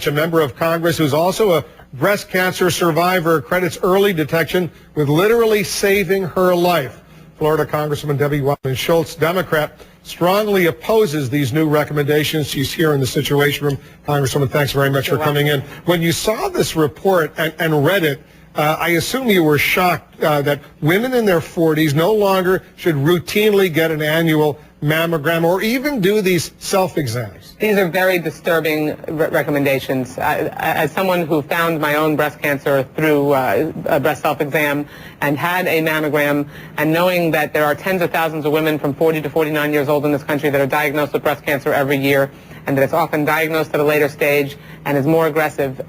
A member of Congress who's also a breast cancer survivor credits early detection with literally saving her life. Florida Congresswoman Debbie Wasserman Schultz, Democrat, strongly opposes these new recommendations. She's here in the Situation Room. Congresswoman, thanks very much for coming in. When you saw this report and read it, I assume you were shocked that women in their 40s no longer should routinely get an annual mammogram or even do these self-exams. These are very disturbing recommendations. As someone who found my own breast cancer through a breast self-exam and had a mammogram, and knowing that there are tens of thousands of women from 40 to 49 years old in this country that are diagnosed with breast cancer every year, and that it's often diagnosed at a later stage and is more aggressive,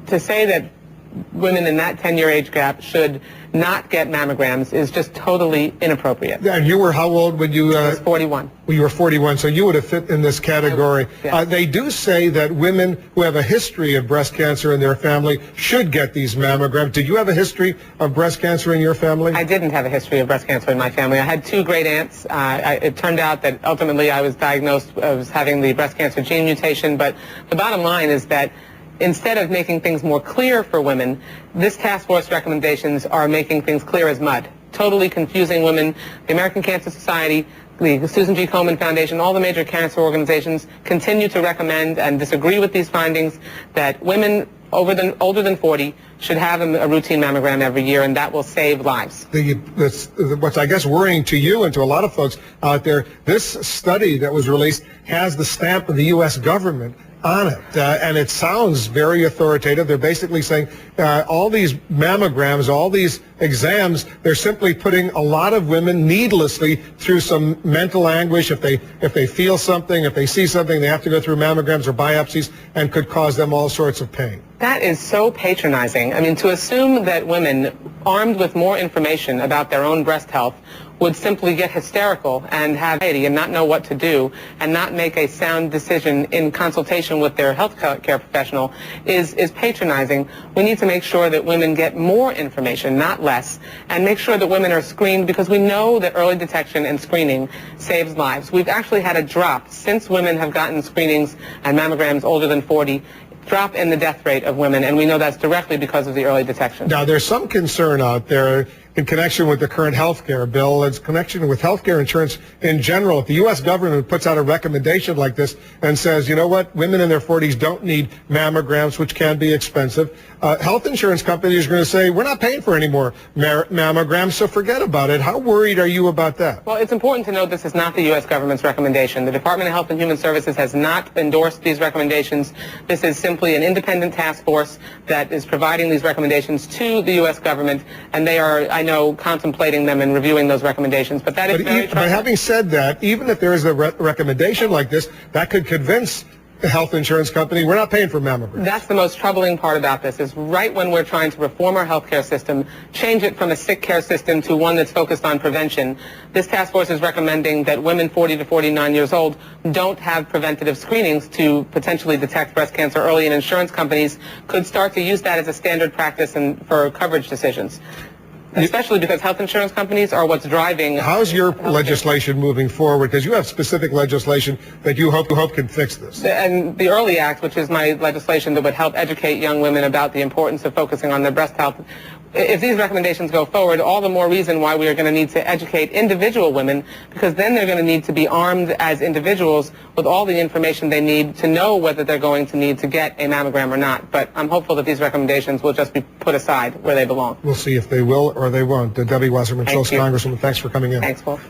to say that women in that 10-year age gap should not get mammograms is just totally inappropriate. And you were how old when you... I was 41. Well, you were 41, so you would have fit in this category. Yes. They do say that women who have a history of breast cancer in their family should get these mammograms. Did you have a history of breast cancer in your family? I didn't have a history of breast cancer in my family. I had two great aunts. It turned out that ultimately I was diagnosed as having the breast cancer gene mutation, but the bottom line is that instead of making things more clear for women, this task force recommendations are making things clear as mud, totally confusing women. The American Cancer Society, the Susan G. Komen Foundation, all the major cancer organizations continue to recommend and disagree with these findings that women older than 40 should have a routine mammogram every year, and that will save lives. What's, I guess, worrying to you and to a lot of folks out there, this study that was released has the stamp of the U.S. government on it, and it sounds very authoritative. They're basically saying all these mammograms, all these exams, they're simply putting a lot of women needlessly through some mental anguish. If they feel something, if they see something, they have to go through mammograms or biopsies, and could cause them all sorts of pain. That is so patronizing. I mean, to assume that women armed with more information about their own breast health would simply get hysterical and have anxiety and not know what to do and not make a sound decision in consultation with their health care professional is patronizing. We need to make sure that women get more information, not less, and make sure that women are screened, because we know that early detection and screening saves lives. We've actually had a drop since women have gotten screenings and mammograms older than 40, drop in the death rate of women, and we know that's directly because of the early detection. Now, there's some concern out there in connection with the current health care bill, in connection with health care insurance in general. If the U.S. government puts out a recommendation like this and says, you know what, women in their 40s don't need mammograms, which can be expensive, health insurance companies are going to say, we're not paying for any more mammograms, so forget about it. How worried are you about that? Well, it's important to note this is not the U.S. government's recommendation. The Department of Health and Human Services has not endorsed these recommendations. This is simply an independent task force that is providing these recommendations to the U.S. government, and they are, I know, contemplating them and reviewing those recommendations. But that is very troubling. But having said that, even if there is a recommendation like this, that could convince the health insurance company we're not paying for mammograms. That's the most troubling part about this, is right when we're trying to reform our health care system, change it from a sick care system to one that's focused on prevention, this task force is recommending that women 40 to 49 years old don't have preventative screenings to potentially detect breast cancer early, and insurance companies could start to use that as a standard practice for coverage decisions. Especially because health insurance companies are what's driving... How's your legislation moving forward? Because you have specific legislation that you hope can fix this. And the EARLY Act, which is my legislation that would help educate young women about the importance of focusing on their breast health, if these recommendations go forward, all the more reason why we are going to need to educate individual women, because then they're going to need to be armed as individuals with all the information they need to know whether they're going to need to get a mammogram or not. But I'm hopeful that these recommendations will just be put aside where they belong. We'll see if they will or they won't. Debbie Wasserman Schultz, Congresswoman, thanks for coming in. Thanks, Wolf.